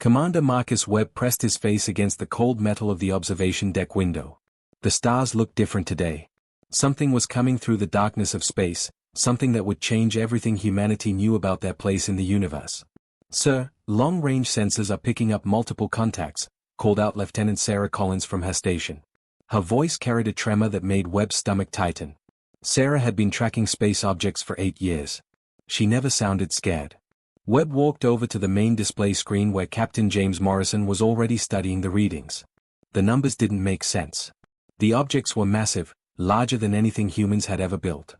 Commander Marcus Webb pressed his face against the cold metal of the observation deck window. The stars looked different today. Something was coming through the darkness of space, something that would change everything humanity knew about their place in the universe. "Sir, long-range sensors are picking up multiple contacts," called out Lieutenant Sarah Collins from her station. Her voice carried a tremor that made Webb's stomach tighten. Sarah had been tracking space objects for 8 years. She never sounded scared. Webb walked over to the main display screen where Captain James Morrison was already studying the readings. The numbers didn't make sense. The objects were massive, larger than anything humans had ever built.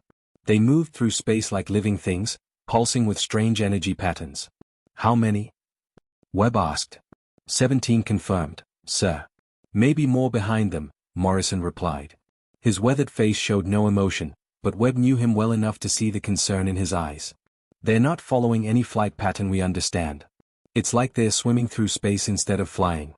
They moved through space like living things, pulsing with strange energy patterns. "How many?" Webb asked. 17 confirmed, sir. "Maybe more behind them," Morrison replied. His weathered face showed no emotion, but Webb knew him well enough to see the concern in his eyes. "They're not following any flight pattern we understand. It's like they're swimming through space instead of flying."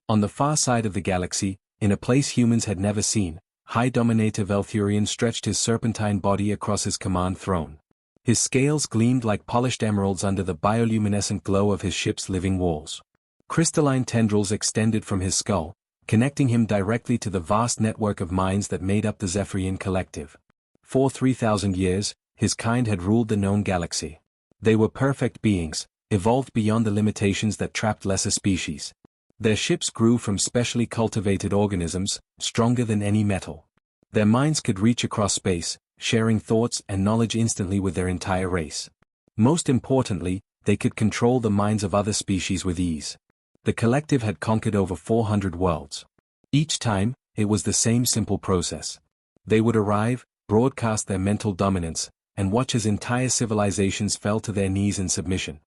On the far side of the galaxy, in a place humans had never seen, High Dominator Velthurian stretched his serpentine body across his command throne. His scales gleamed like polished emeralds under the bioluminescent glow of his ship's living walls. Crystalline tendrils extended from his skull, connecting him directly to the vast network of minds that made up the Zephyrian Collective. For 3,000 years, his kind had ruled the known galaxy. They were perfect beings, evolved beyond the limitations that trapped lesser species. Their ships grew from specially cultivated organisms, stronger than any metal. Their minds could reach across space, sharing thoughts and knowledge instantly with their entire race. Most importantly, they could control the minds of other species with ease. The collective had conquered over 400 worlds. Each time, it was the same simple process. They would arrive, broadcast their mental dominance, and watch as entire civilizations fell to their knees in submission.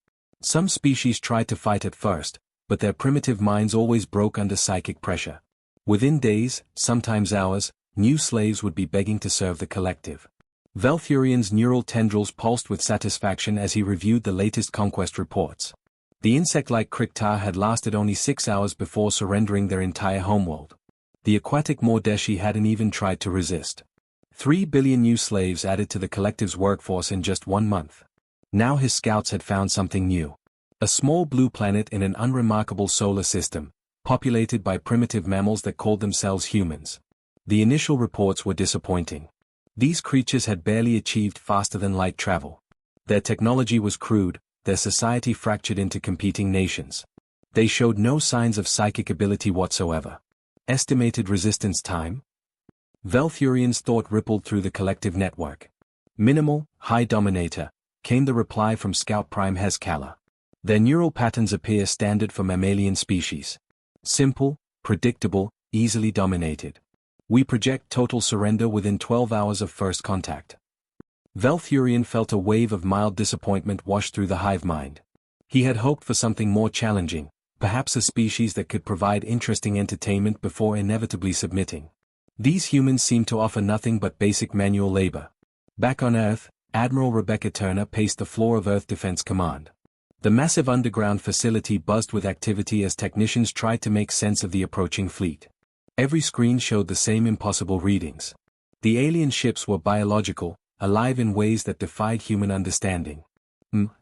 Some species tried to fight at first, but their primitive minds always broke under psychic pressure. Within days, sometimes hours, new slaves would be begging to serve the collective. Velthurian's neural tendrils pulsed with satisfaction as he reviewed the latest conquest reports. The insect-like Kriktar had lasted only 6 hours before surrendering their entire homeworld. The aquatic Mordeshi hadn't even tried to resist. 3 billion new slaves added to the collective's workforce in just 1 month. Now his scouts had found something new. A small blue planet in an unremarkable solar system, populated by primitive mammals that called themselves humans. The initial reports were disappointing. These creatures had barely achieved faster-than-light travel. Their technology was crude, their society fractured into competing nations. They showed no signs of psychic ability whatsoever. Estimated resistance time? Velthurian's thought rippled through the collective network. "Minimal, High Dominator," came the reply from Scout Prime Hezkala. "Their neural patterns appear standard for mammalian species. Simple, predictable, easily dominated. We project total surrender within 12 hours of first contact." Velthurian felt a wave of mild disappointment wash through the hive mind. He had hoped for something more challenging, perhaps a species that could provide interesting entertainment before inevitably submitting. These humans seemed to offer nothing but basic manual labor. Back on Earth, Admiral Rebecca Turner paced the floor of Earth Defense Command. The massive underground facility buzzed with activity as technicians tried to make sense of the approaching fleet. Every screen showed the same impossible readings. The alien ships were biological, alive in ways that defied human understanding.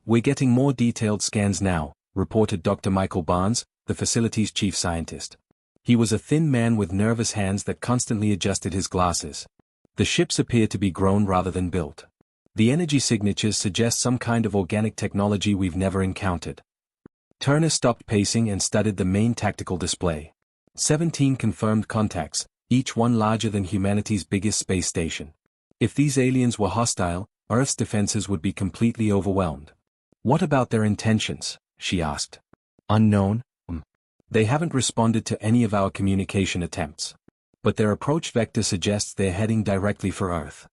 We're getting more detailed scans now," reported Dr. Michael Barnes, the facility's chief scientist. He was a thin man with nervous hands that constantly adjusted his glasses. "The ships appear to be grown rather than built. The energy signatures suggest some kind of organic technology we've never encountered." Turner stopped pacing and studied the main tactical display. 17 confirmed contacts, each one larger than humanity's biggest space station. If these aliens were hostile, Earth's defenses would be completely overwhelmed. "What about their intentions?" she asked. "Unknown. They haven't responded to any of our communication attempts. But their approach vector suggests they're heading directly for Earth."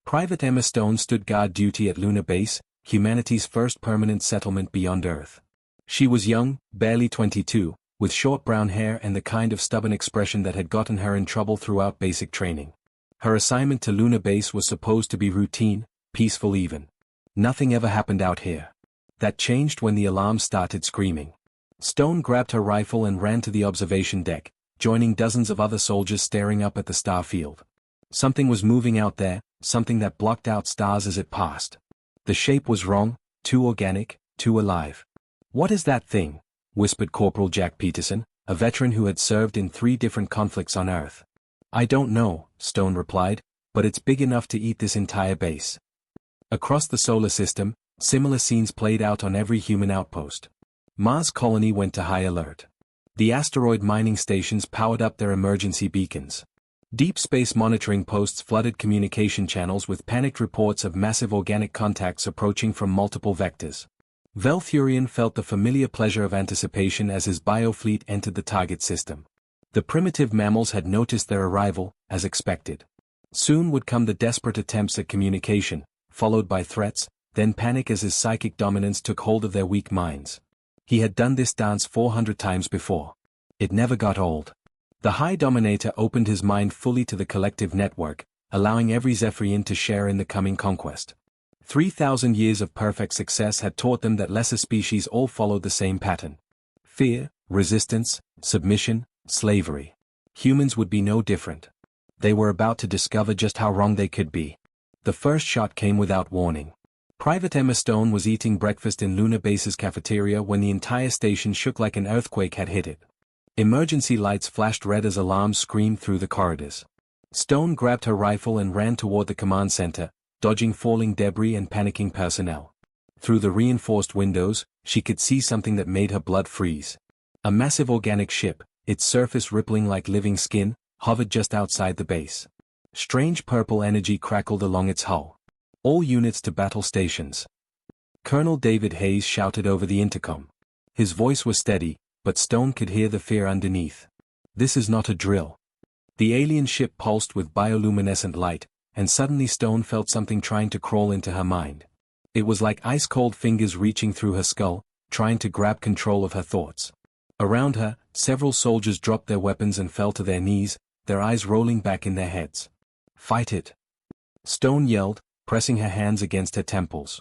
Private Emma Stone stood guard duty at Luna Base, humanity's first permanent settlement beyond Earth. She was young, barely 22, with short brown hair and the kind of stubborn expression that had gotten her in trouble throughout basic training. Her assignment to Luna Base was supposed to be routine, peaceful even. Nothing ever happened out here. That changed when the alarm started screaming. Stone grabbed her rifle and ran to the observation deck, joining dozens of other soldiers staring up at the star field. Something was moving out there, something that blocked out stars as it passed. The shape was wrong, too organic, too alive. "What is that thing?" whispered Corporal Jack Peterson, a veteran who had served in 3 different conflicts on Earth. I don't know, Stone replied, but it's big enough to eat this entire base. Across the solar system, similar scenes played out on every human outpost. Mars colony went to high alert. The asteroid mining stations powered up their emergency beacons. Deep space monitoring posts flooded communication channels with panicked reports of massive organic contacts approaching from multiple vectors. Velthurian felt the familiar pleasure of anticipation as his biofleet entered the target system. The primitive mammals had noticed their arrival, as expected. Soon would come the desperate attempts at communication, followed by threats, then panic as his psychic dominance took hold of their weak minds. He had done this dance 400 times before. It never got old. The High Dominator opened his mind fully to the collective network, allowing every Zephyrian to share in the coming conquest. 3,000 years of perfect success had taught them that lesser species all followed the same pattern. Fear, resistance, submission, slavery. Humans would be no different. They were about to discover just how wrong they could be. The first shot came without warning. Private Emma Stone was eating breakfast in Lunar Base's cafeteria when the entire station shook like an earthquake had hit it. Emergency lights flashed red as alarms screamed through the corridors. Stone grabbed her rifle and ran toward the command center, dodging falling debris and panicking personnel. Through the reinforced windows, she could see something that made her blood freeze. A massive organic ship, its surface rippling like living skin, hovered just outside the base. Strange purple energy crackled along its hull. All units to battle stations. Colonel David Hayes shouted over the intercom. His voice was steady, but Stone could hear the fear underneath. This is not a drill. The alien ship pulsed with bioluminescent light, and suddenly Stone felt something trying to crawl into her mind. It was like ice-cold fingers reaching through her skull, trying to grab control of her thoughts. Around her, several soldiers dropped their weapons and fell to their knees, their eyes rolling back in their heads. Fight it! Stone yelled, pressing her hands against her temples.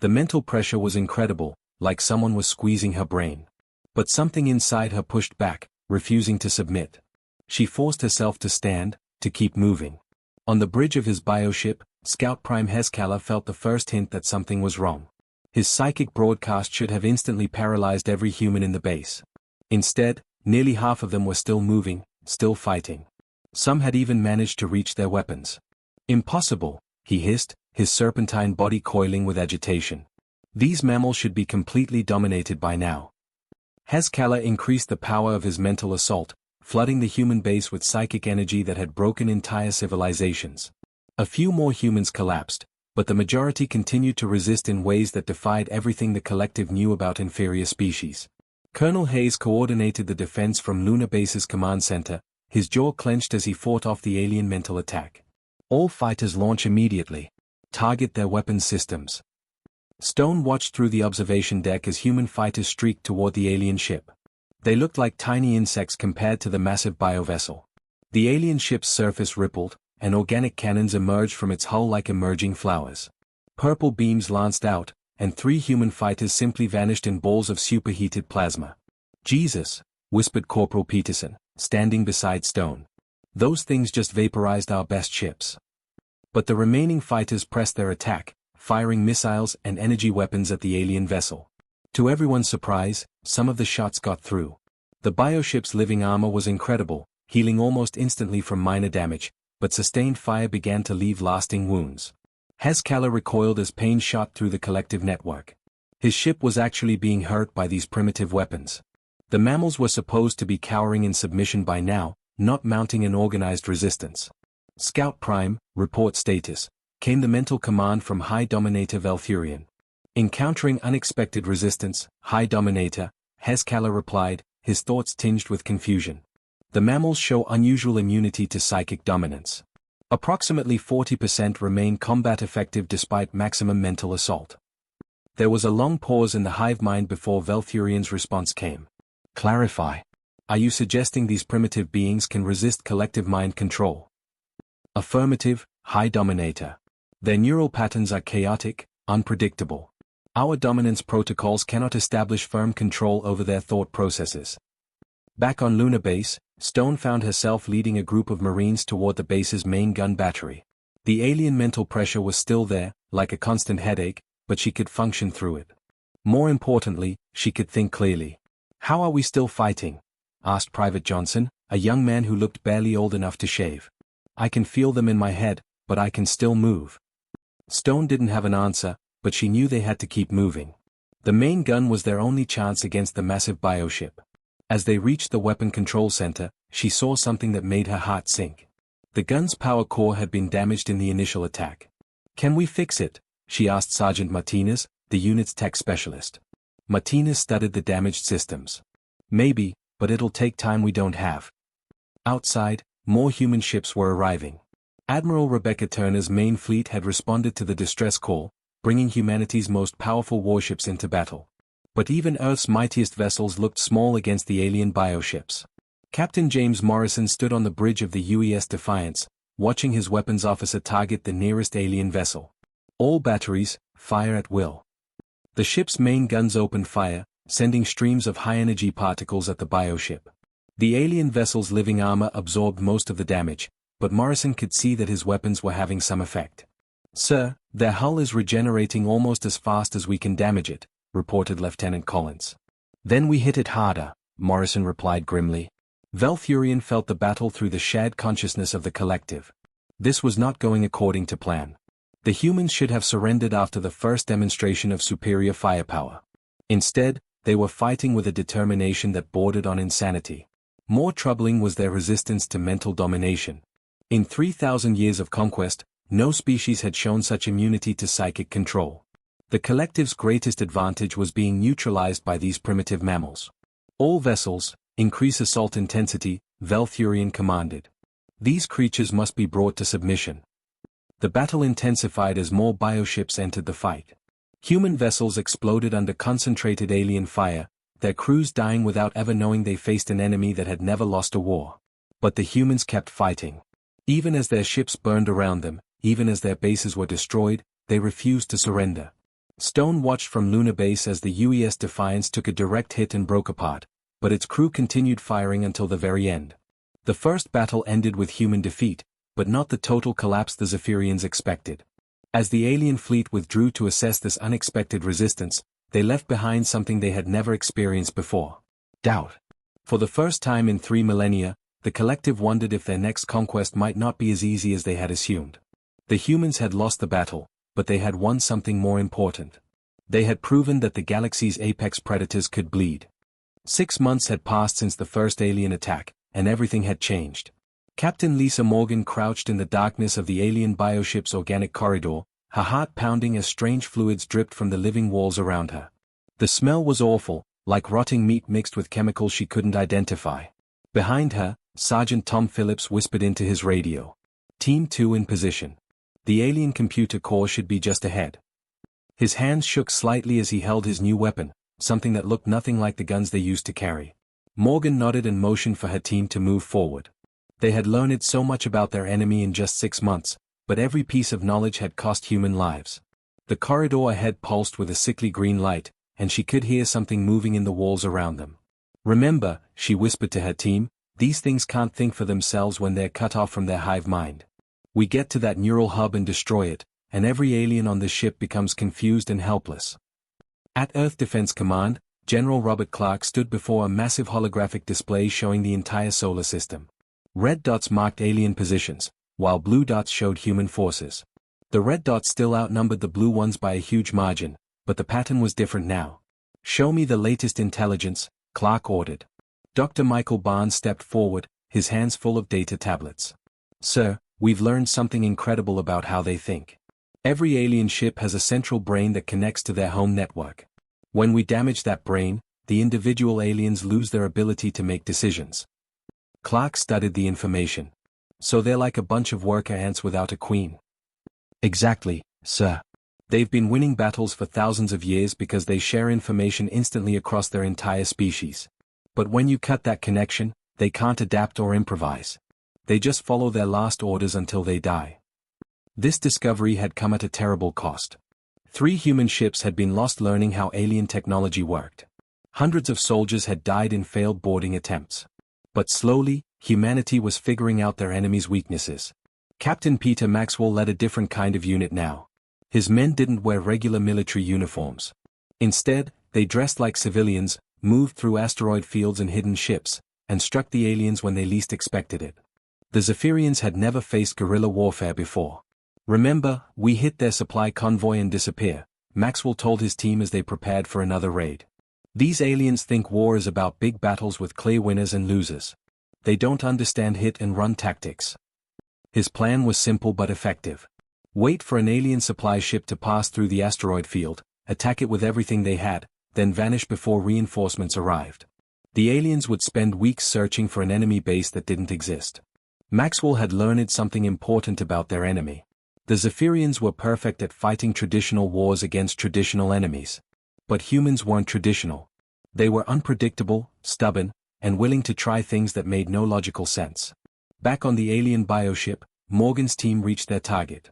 The mental pressure was incredible, like someone was squeezing her brain. But something inside her pushed back, refusing to submit. She forced herself to stand, to keep moving. On the bridge of his bioship, Scout Prime Hezkala felt the first hint that something was wrong. His psychic broadcast should have instantly paralyzed every human in the base. Instead, nearly half of them were still moving, still fighting. Some had even managed to reach their weapons. Impossible, he hissed, his serpentine body coiling with agitation. These mammals should be completely dominated by now. Hezkala increased the power of his mental assault, flooding the human base with psychic energy that had broken entire civilizations. A few more humans collapsed, but the majority continued to resist in ways that defied everything the collective knew about inferior species. Colonel Hayes coordinated the defense from Lunar Base's command center, his jaw clenched as he fought off the alien mental attack. All fighters launch immediately. Target their weapons systems. Stone watched through the observation deck as human fighters streaked toward the alien ship. They looked like tiny insects compared to the massive biovessel. The alien ship's surface rippled, and organic cannons emerged from its hull like emerging flowers. Purple beams lanced out, and 3 human fighters simply vanished in balls of superheated plasma. Jesus, whispered Corporal Peterson, standing beside Stone. Those things just vaporized our best ships. But the remaining fighters pressed their attack, firing missiles and energy weapons at the alien vessel. To everyone's surprise, some of the shots got through. The bioship's living armor was incredible, healing almost instantly from minor damage, but sustained fire began to leave lasting wounds. Hezkala recoiled as pain shot through the collective network. His ship was actually being hurt by these primitive weapons. The mammals were supposed to be cowering in submission by now, not mounting an organized resistance. Scout Prime, report status, came the mental command from High Dominator Velthurian. Encountering unexpected resistance, High Dominator, Hezkala replied, his thoughts tinged with confusion. The mammals show unusual immunity to psychic dominance. Approximately 40% remain combat effective despite maximum mental assault. There was a long pause in the hive mind before Velthurian's response came. Clarify. Are you suggesting these primitive beings can resist collective mind control? Affirmative, High Dominator. Their neural patterns are chaotic, unpredictable. Our dominance protocols cannot establish firm control over their thought processes. Back on Lunar Base, Stone found herself leading a group of Marines toward the base's main gun battery. The alien mental pressure was still there, like a constant headache, but she could function through it. More importantly, she could think clearly. "How are we still fighting?" asked Private Johnson, a young man who looked barely old enough to shave. "I can feel them in my head, but I can still move." Stone didn't have an answer, but she knew they had to keep moving. The main gun was their only chance against the massive bioship. As they reached the weapon control center, she saw something that made her heart sink. The gun's power core had been damaged in the initial attack. "Can we fix it?" she asked Sergeant Martinez, the unit's tech specialist. Martinez studied the damaged systems. "Maybe, but it'll take time we don't have." Outside, more human ships were arriving. Admiral Rebecca Turner's main fleet had responded to the distress call, bringing humanity's most powerful warships into battle. But even Earth's mightiest vessels looked small against the alien bioships. Captain James Morrison stood on the bridge of the UES Defiance, watching his weapons officer target the nearest alien vessel. "All batteries, fire at will." The ship's main guns opened fire, sending streams of high-energy particles at the bioship. The alien vessel's living armor absorbed most of the damage, but Morrison could see that his weapons were having some effect. "Sir, their hull is regenerating almost as fast as we can damage it," reported Lieutenant Collins. "Then we hit it harder," Morrison replied grimly. Valthurian felt the battle through the shared consciousness of the collective. This was not going according to plan. The humans should have surrendered after the first demonstration of superior firepower. Instead, they were fighting with a determination that bordered on insanity. More troubling was their resistance to mental domination. In 3,000 years of conquest, no species had shown such immunity to psychic control. The collective's greatest advantage was being neutralized by these primitive mammals. "All vessels, increase assault intensity," Valthurian commanded. "These creatures must be brought to submission." The battle intensified as more bioships entered the fight. Human vessels exploded under concentrated alien fire, their crews dying without ever knowing they faced an enemy that had never lost a war. But the humans kept fighting. Even as their ships burned around them, even as their bases were destroyed, they refused to surrender. Stone watched from Lunar Base as the UES Defiance took a direct hit and broke apart, but its crew continued firing until the very end. The first battle ended with human defeat, but not the total collapse the Zephyrians expected. As the alien fleet withdrew to assess this unexpected resistance, they left behind something they had never experienced before: doubt. For the first time in 3 millennia, the collective wondered if their next conquest might not be as easy as they had assumed. The humans had lost the battle, but they had won something more important. They had proven that the galaxy's apex predators could bleed. 6 months had passed since the first alien attack, and everything had changed. Captain Lisa Morgan crouched in the darkness of the alien bioship's organic corridor, her heart pounding as strange fluids dripped from the living walls around her. The smell was awful, like rotting meat mixed with chemicals she couldn't identify. Behind her, Sergeant Tom Phillips whispered into his radio. "Team 2 in position. The alien computer core should be just ahead." His hands shook slightly as he held his new weapon, something that looked nothing like the guns they used to carry. Morgan nodded and motioned for her team to move forward. They had learned so much about their enemy in just 6 months, but every piece of knowledge had cost human lives. The corridor ahead pulsed with a sickly green light, and she could hear something moving in the walls around them. "Remember," she whispered to her team, "these things can't think for themselves when they're cut off from their hive mind. We get to that neural hub and destroy it, and every alien on the ship becomes confused and helpless." At Earth Defense Command, General Robert Clark stood before a massive holographic display showing the entire solar system. Red dots marked alien positions, while blue dots showed human forces. The red dots still outnumbered the blue ones by a huge margin, but the pattern was different now. "Show me the latest intelligence," Clark ordered. Dr. Michael Barnes stepped forward, his hands full of data tablets. "Sir, we've learned something incredible about how they think. Every alien ship has a central brain that connects to their home network. When we damage that brain, the individual aliens lose their ability to make decisions." Clark studied the information. "So they're like a bunch of worker ants without a queen." "Exactly, sir. They've been winning battles for thousands of years because they share information instantly across their entire species. But when you cut that connection, they can't adapt or improvise. They just follow their last orders until they die." This discovery had come at a terrible cost. 3 human ships had been lost learning how alien technology worked. Hundreds of soldiers had died in failed boarding attempts. But slowly, humanity was figuring out their enemy's weaknesses. Captain Peter Maxwell led a different kind of unit now. His men didn't wear regular military uniforms. Instead, they dressed like civilians, moved through asteroid fields and hidden ships, and struck the aliens when they least expected it. The Zephyrians had never faced guerrilla warfare before. "Remember, we hit their supply convoy and disappear," Maxwell told his team as they prepared for another raid. "These aliens think war is about big battles with clear winners and losers. They don't understand hit-and-run tactics." His plan was simple but effective. Wait for an alien supply ship to pass through the asteroid field, attack it with everything they had, then vanish before reinforcements arrived. The aliens would spend weeks searching for an enemy base that didn't exist. Maxwell had learned something important about their enemy. The Zephyrians were perfect at fighting traditional wars against traditional enemies. But humans weren't traditional. They were unpredictable, stubborn, and willing to try things that made no logical sense. Back on the alien bioship, Morgan's team reached their target.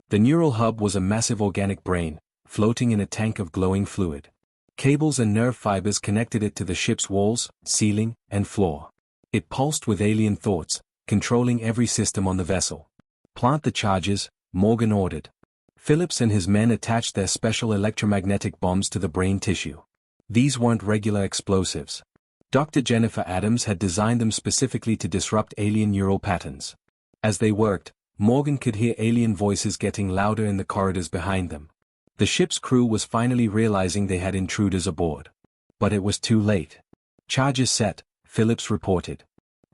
The neural hub was a massive organic brain, floating in a tank of glowing fluid. Cables and nerve fibers connected it to the ship's walls, ceiling, and floor. It pulsed with alien thoughts, controlling every system on the vessel. "Plant the charges," Morgan ordered. Phillips and his men attached their special electromagnetic bombs to the brain tissue. These weren't regular explosives. Dr. Jennifer Adams had designed them specifically to disrupt alien neural patterns. As they worked, Morgan could hear alien voices getting louder in the corridors behind them. The ship's crew was finally realizing they had intruders aboard. But it was too late. "Charges set," Phillips reported.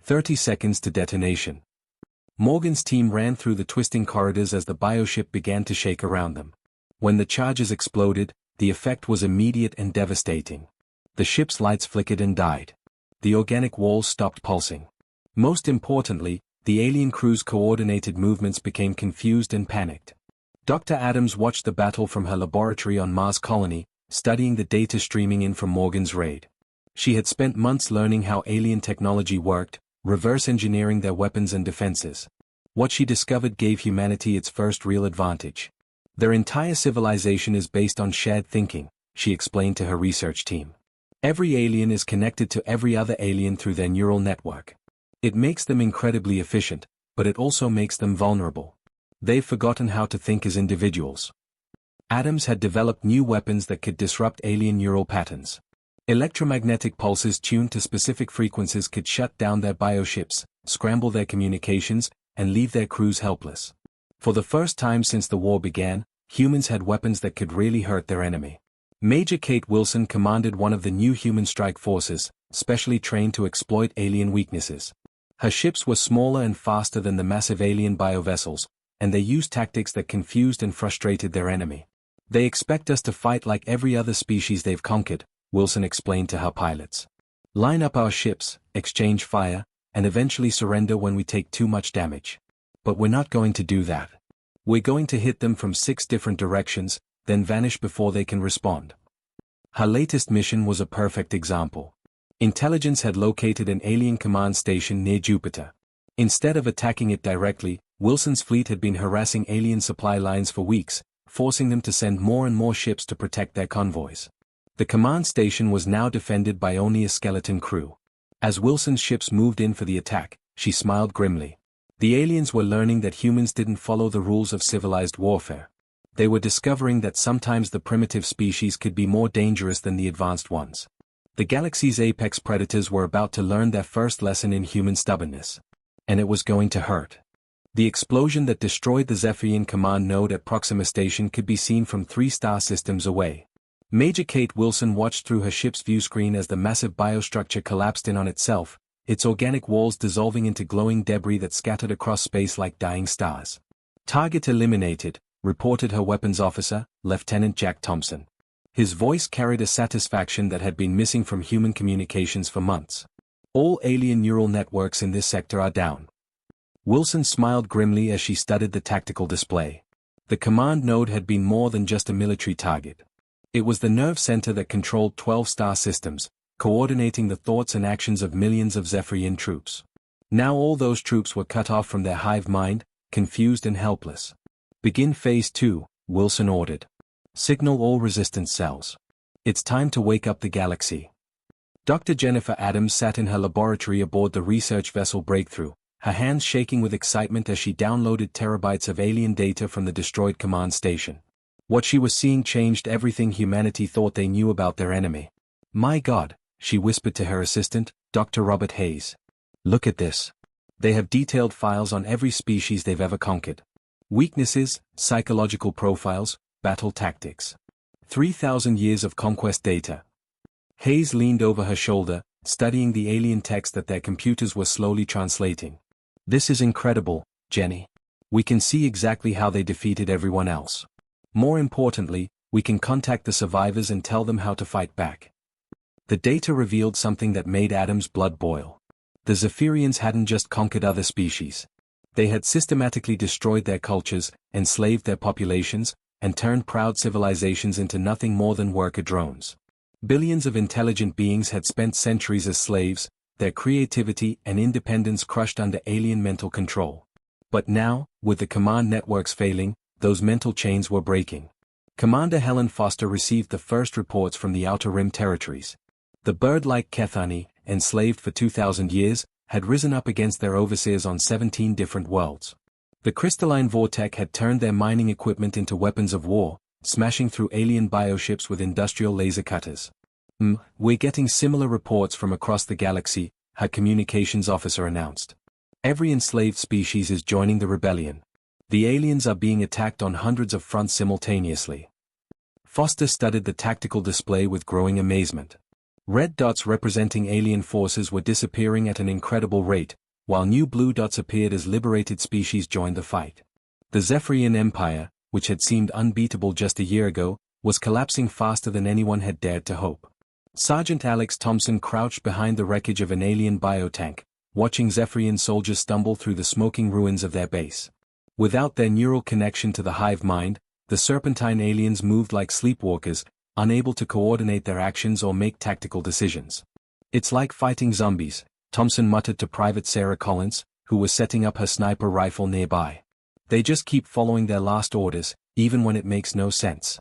30 seconds to detonation. Morgan's team ran through the twisting corridors as the bioship began to shake around them. When the charges exploded, the effect was immediate and devastating. The ship's lights flickered and died. The organic walls stopped pulsing. Most importantly, the alien crew's coordinated movements became confused and panicked. Dr. Adams watched the battle from her laboratory on Mars Colony, studying the data streaming in from Morgan's raid. She had spent months learning how alien technology worked, reverse engineering their weapons and defenses. What she discovered gave humanity its first real advantage. "Their entire civilization is based on shared thinking," she explained to her research team. "Every alien is connected to every other alien through their neural network. It makes them incredibly efficient, but it also makes them vulnerable. They've forgotten how to think as individuals." Adams had developed new weapons that could disrupt alien neural patterns. Electromagnetic pulses tuned to specific frequencies could shut down their bioships, scramble their communications, and leave their crews helpless. For the first time since the war began, humans had weapons that could really hurt their enemy. Major Kate Wilson commanded one of the new human strike forces, specially trained to exploit alien weaknesses. Her ships were smaller and faster than the massive alien biovessels, and they used tactics that confused and frustrated their enemy. "They expect us to fight like every other species they've conquered," Wilson explained to her pilots. "Line up our ships, exchange fire, and eventually surrender when we take too much damage. But we're not going to do that. We're going to hit them from 6 different directions, then vanish before they can respond." Her latest mission was a perfect example. Intelligence had located an alien command station near Jupiter. Instead of attacking it directly, Wilson's fleet had been harassing alien supply lines for weeks, forcing them to send more and more ships to protect their convoys. The command station was now defended by only a skeleton crew. As Wilson's ships moved in for the attack, she smiled grimly. The aliens were learning that humans didn't follow the rules of civilized warfare. They were discovering that sometimes the primitive species could be more dangerous than the advanced ones. The galaxy's apex predators were about to learn their first lesson in human stubbornness. And it was going to hurt. The explosion that destroyed the Zephyrian command node at Proxima Station could be seen from 3 star systems away. Major Kate Wilson watched through her ship's viewscreen as the massive biostructure collapsed in on itself, its organic walls dissolving into glowing debris that scattered across space like dying stars. "Target eliminated," reported her weapons officer, Lieutenant Jack Thompson. His voice carried a satisfaction that had been missing from human communications for months. "All alien neural networks in this sector are down." Wilson smiled grimly as she studied the tactical display. The command node had been more than just a military target. It was the nerve center that controlled 12-star systems, coordinating the thoughts and actions of millions of Zephyrian troops. Now all those troops were cut off from their hive mind, confused and helpless. "Begin Phase 2, Wilson ordered. "Signal all resistance cells. It's time to wake up the galaxy." Dr. Jennifer Adams sat in her laboratory aboard the research vessel Breakthrough, her hands shaking with excitement as she downloaded terabytes of alien data from the destroyed command station. What she was seeing changed everything humanity thought they knew about their enemy. "My God, she whispered to her assistant, Dr. Robert Hayes. Look at this. They have detailed files on every species they've ever conquered. Weaknesses, psychological profiles, battle tactics. 3,000 years of conquest data. Hayes leaned over her shoulder, studying the alien text that their computers were slowly translating. This is incredible, Jenny. We can see exactly how they defeated everyone else. More importantly, we can contact the survivors and tell them how to fight back. The data revealed something that made Adam's blood boil. The Zephyrians hadn't just conquered other species. They had systematically destroyed their cultures, enslaved their populations, and turned proud civilizations into nothing more than worker drones. Billions of intelligent beings had spent centuries as slaves, their creativity and independence crushed under alien mental control. But now, with the command networks failing, those mental chains were breaking. Commander Helen Foster received the first reports from the Outer Rim territories. The bird-like Kethani, enslaved for 2,000 years, had risen up against their overseers on 17 different worlds. The crystalline Vortec had turned their mining equipment into weapons of war, smashing through alien bioships with industrial laser cutters. We're getting similar reports from across the galaxy, her communications officer announced. Every enslaved species is joining the rebellion. The aliens are being attacked on hundreds of fronts simultaneously. Foster studied the tactical display with growing amazement. Red dots representing alien forces were disappearing at an incredible rate, while new blue dots appeared as liberated species joined the fight. The Zephyrian Empire, which had seemed unbeatable just a year ago, was collapsing faster than anyone had dared to hope. Sergeant Alex Thompson crouched behind the wreckage of an alien biotank, watching Zephyrian soldiers stumble through the smoking ruins of their base. Without their neural connection to the hive mind, the serpentine aliens moved like sleepwalkers, unable to coordinate their actions or make tactical decisions. It's like fighting zombies, Thompson muttered to Private Sarah Collins, who was setting up her sniper rifle nearby. They just keep following their last orders, even when it makes no sense.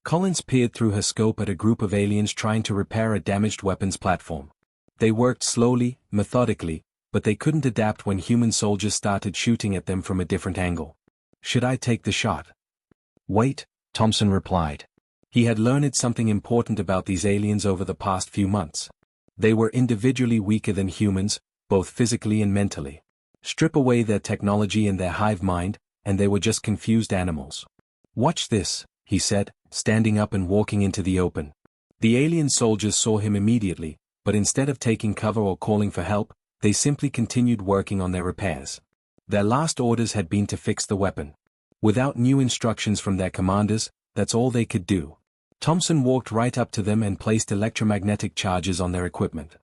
Collins peered through her scope at a group of aliens trying to repair a damaged weapons platform. They worked slowly, methodically, but they couldn't adapt when human soldiers started shooting at them from a different angle. Should I take the shot? Wait, Thompson replied. He had learned something important about these aliens over the past few months. They were individually weaker than humans, both physically and mentally. Strip away their technology and their hive mind, and they were just confused animals. Watch this, he said, standing up and walking into the open. The alien soldiers saw him immediately, but instead of taking cover or calling for help, they simply continued working on their repairs. Their last orders had been to fix the weapon. Without new instructions from their commanders, that's all they could do. Thompson walked right up to them and placed electromagnetic charges on their equipment.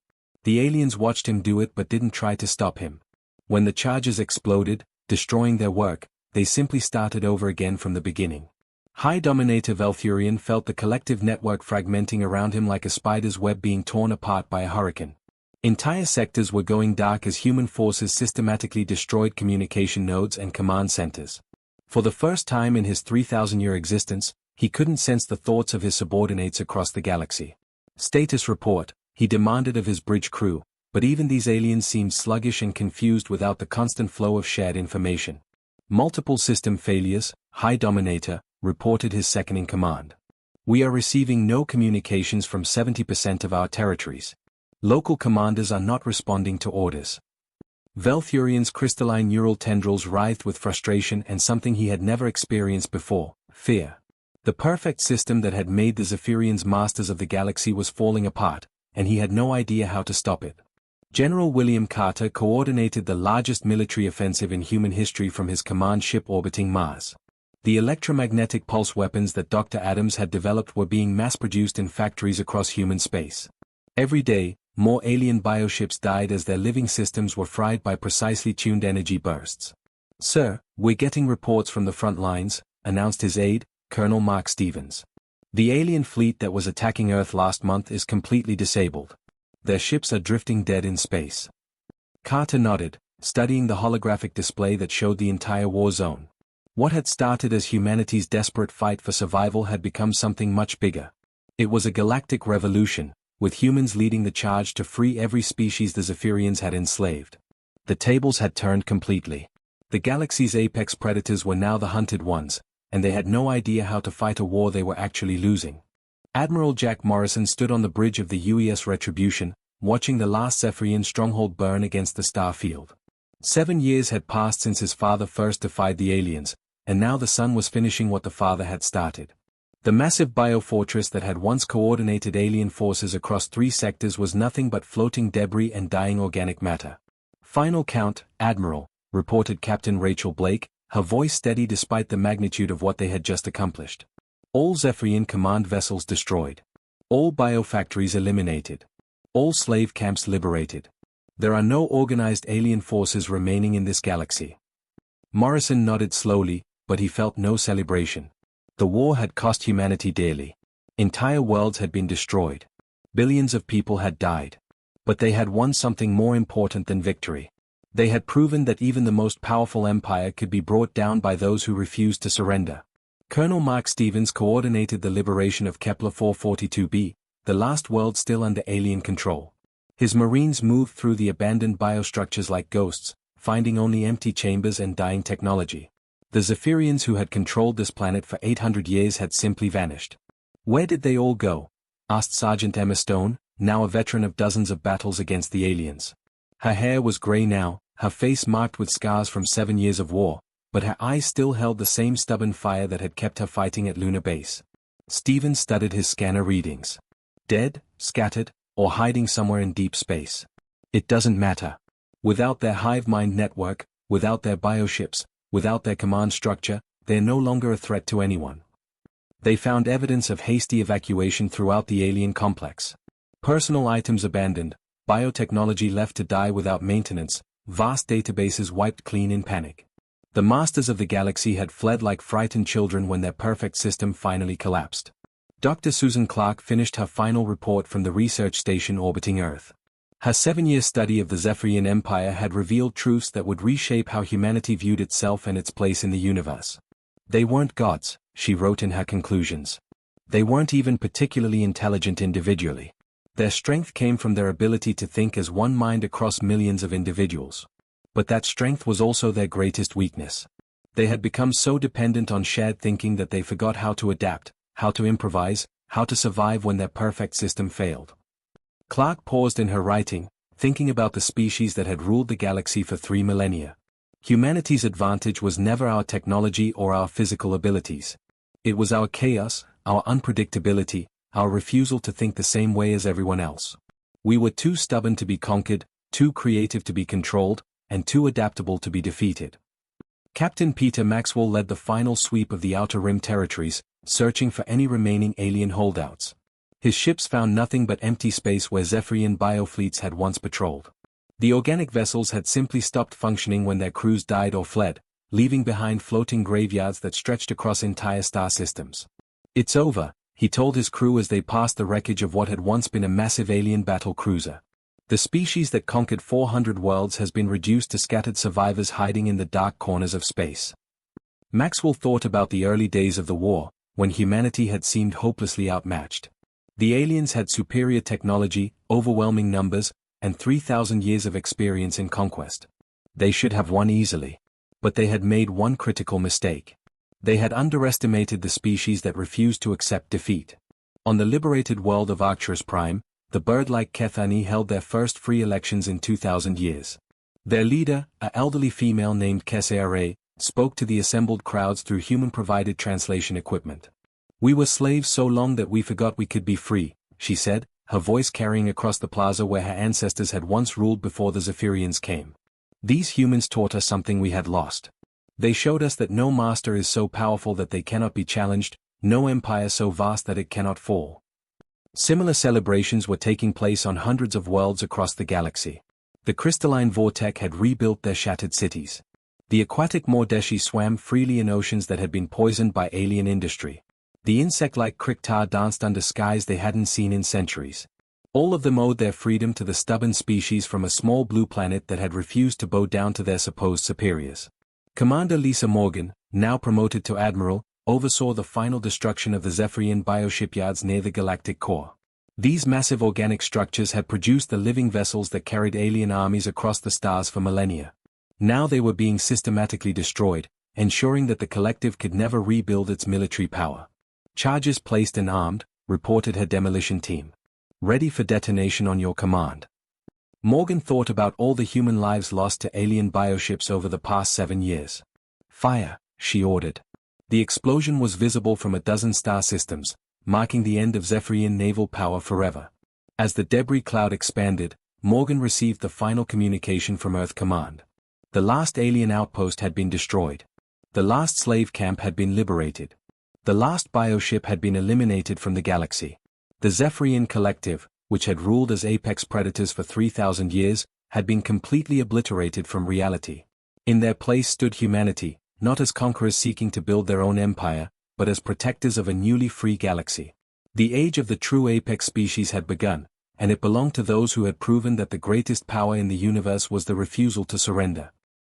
The aliens watched him do it but didn't try to stop him. When the charges exploded, destroying their work, they simply started over again from the beginning. High Dominator Velthurian felt the collective network fragmenting around him like a spider's web being torn apart by a hurricane. Entire sectors were going dark as human forces systematically destroyed communication nodes and command centers. For the first time in his 3,000-year existence, he couldn't sense the thoughts of his subordinates across the galaxy. Status report, he demanded of his bridge crew, but even these aliens seemed sluggish and confused without the constant flow of shared information. Multiple system failures, High Dominator, reported his second-in-command. We are receiving no communications from 70% of our territories. Local commanders are not responding to orders. Velthurian's crystalline neural tendrils writhed with frustration and something he had never experienced before, fear. The perfect system that had made the Zephyrians masters of the galaxy was falling apart, and he had no idea how to stop it. General William Carter coordinated the largest military offensive in human history from his command ship orbiting Mars. The electromagnetic pulse weapons that Dr. Adams had developed were being mass-produced in factories across human space. Every day, more alien bioships died as their living systems were fried by precisely tuned energy bursts. Sir, we're getting reports from the front lines, announced his aide, Colonel Mark Stevens. The alien fleet that was attacking Earth last month is completely disabled. Their ships are drifting dead in space. Carter nodded, studying the holographic display that showed the entire war zone. What had started as humanity's desperate fight for survival had become something much bigger. It was a galactic revolution, with humans leading the charge to free every species the Zephyrians had enslaved. The tables had turned completely. The galaxy's apex predators were now the hunted ones, and they had no idea how to fight a war they were actually losing. Admiral Jack Morrison stood on the bridge of the UES Retribution, watching the last Zephyrian stronghold burn against the star field. 7 years had passed since his father first defied the aliens, and now the son was finishing what the father had started. The massive biofortress that had once coordinated alien forces across 3 sectors was nothing but floating debris and dying organic matter. "Final count, Admiral," reported Captain Rachel Blake, her voice steady despite the magnitude of what they had just accomplished. "All Zephyrian command vessels destroyed. All biofactories eliminated. All slave camps liberated. There are no organized alien forces remaining in this galaxy." Morrison nodded slowly, but he felt no celebration. The war had cost humanity dearly. Entire worlds had been destroyed. Billions of people had died. But they had won something more important than victory. They had proven that even the most powerful empire could be brought down by those who refused to surrender. Colonel Mark Stevens coordinated the liberation of Kepler 442b, the last world still under alien control. His Marines moved through the abandoned biostructures like ghosts, finding only empty chambers and dying technology. The Zephyrians who had controlled this planet for 800 years had simply vanished. "Where did they all go?" asked Sergeant Emma Stone, now a veteran of dozens of battles against the aliens. Her hair was gray now, her face marked with scars from 7 years of war, but her eyes still held the same stubborn fire that had kept her fighting at Lunar Base. Stephen studied his scanner readings. "Dead, scattered, or hiding somewhere in deep space. It doesn't matter. Without their hive mind network, without their bioships, without their command structure, they're no longer a threat to anyone." They found evidence of hasty evacuation throughout the alien complex. Personal items abandoned, biotechnology left to die without maintenance, vast databases wiped clean in panic. The masters of the galaxy had fled like frightened children when their perfect system finally collapsed. Dr. Susan Clark finished her final report from the research station orbiting Earth. Her 7-year study of the Zephyrian Empire had revealed truths that would reshape how humanity viewed itself and its place in the universe. "They weren't gods," she wrote in her conclusions. "They weren't even particularly intelligent individually. Their strength came from their ability to think as one mind across millions of individuals. But that strength was also their greatest weakness. They had become so dependent on shared thinking that they forgot how to adapt, how to improvise, how to survive when their perfect system failed." Clark paused in her writing, thinking about the species that had ruled the galaxy for 3 millennia. Humanity's advantage was never our technology or our physical abilities. It was our chaos, our unpredictability, our refusal to think the same way as everyone else. We were too stubborn to be conquered, too creative to be controlled, and too adaptable to be defeated. Captain Peter Maxwell led the final sweep of the Outer Rim territories, searching for any remaining alien holdouts. His ships found nothing but empty space where Zephyrian biofleets had once patrolled. The organic vessels had simply stopped functioning when their crews died or fled, leaving behind floating graveyards that stretched across entire star systems. "It's over," he told his crew as they passed the wreckage of what had once been a massive alien battle cruiser. "The species that conquered 400 worlds has been reduced to scattered survivors hiding in the dark corners of space." Maxwell thought about the early days of the war, when humanity had seemed hopelessly outmatched. The aliens had superior technology, overwhelming numbers, and 3,000 years of experience in conquest. They should have won easily. But they had made one critical mistake. They had underestimated the species that refused to accept defeat. On the liberated world of Arcturus Prime, the bird-like Kethani held their first free elections in 2,000 years. Their leader, an elderly female named Kesara, spoke to the assembled crowds through human-provided translation equipment. "We were slaves so long that we forgot we could be free," she said, her voice carrying across the plaza where her ancestors had once ruled before the Zephyrians came. "These humans taught us something we had lost. They showed us that no master is so powerful that they cannot be challenged, no empire so vast that it cannot fall." Similar celebrations were taking place on hundreds of worlds across the galaxy. The crystalline vortex had rebuilt their shattered cities. The aquatic Mordeshi swam freely in oceans that had been poisoned by alien industry. The insect-like Kriktar danced under skies they hadn't seen in centuries. All of them owed their freedom to the stubborn species from a small blue planet that had refused to bow down to their supposed superiors. Commander Lisa Morgan, now promoted to Admiral, oversaw the final destruction of the Zephyrian bioshipyards near the galactic core. These massive organic structures had produced the living vessels that carried alien armies across the stars for millennia. Now they were being systematically destroyed, ensuring that the collective could never rebuild its military power. Charges placed and armed, reported her demolition team. Ready for detonation on your command. Morgan thought about all the human lives lost to alien bioships over the past 7 years. Fire, she ordered. The explosion was visible from a dozen star systems, marking the end of Zephyrian naval power forever. As the debris cloud expanded, Morgan received the final communication from Earth Command. The last alien outpost had been destroyed. The last slave camp had been liberated. The last bioship had been eliminated from the galaxy. The Zephyrian Collective, which had ruled as apex predators for 3,000 years, had been completely obliterated from reality. In their place stood humanity, not as conquerors seeking to build their own empire, but as protectors of a newly free galaxy. The age of the true apex species had begun, and it belonged to those who had proven that the greatest power in the universe was the refusal to surrender.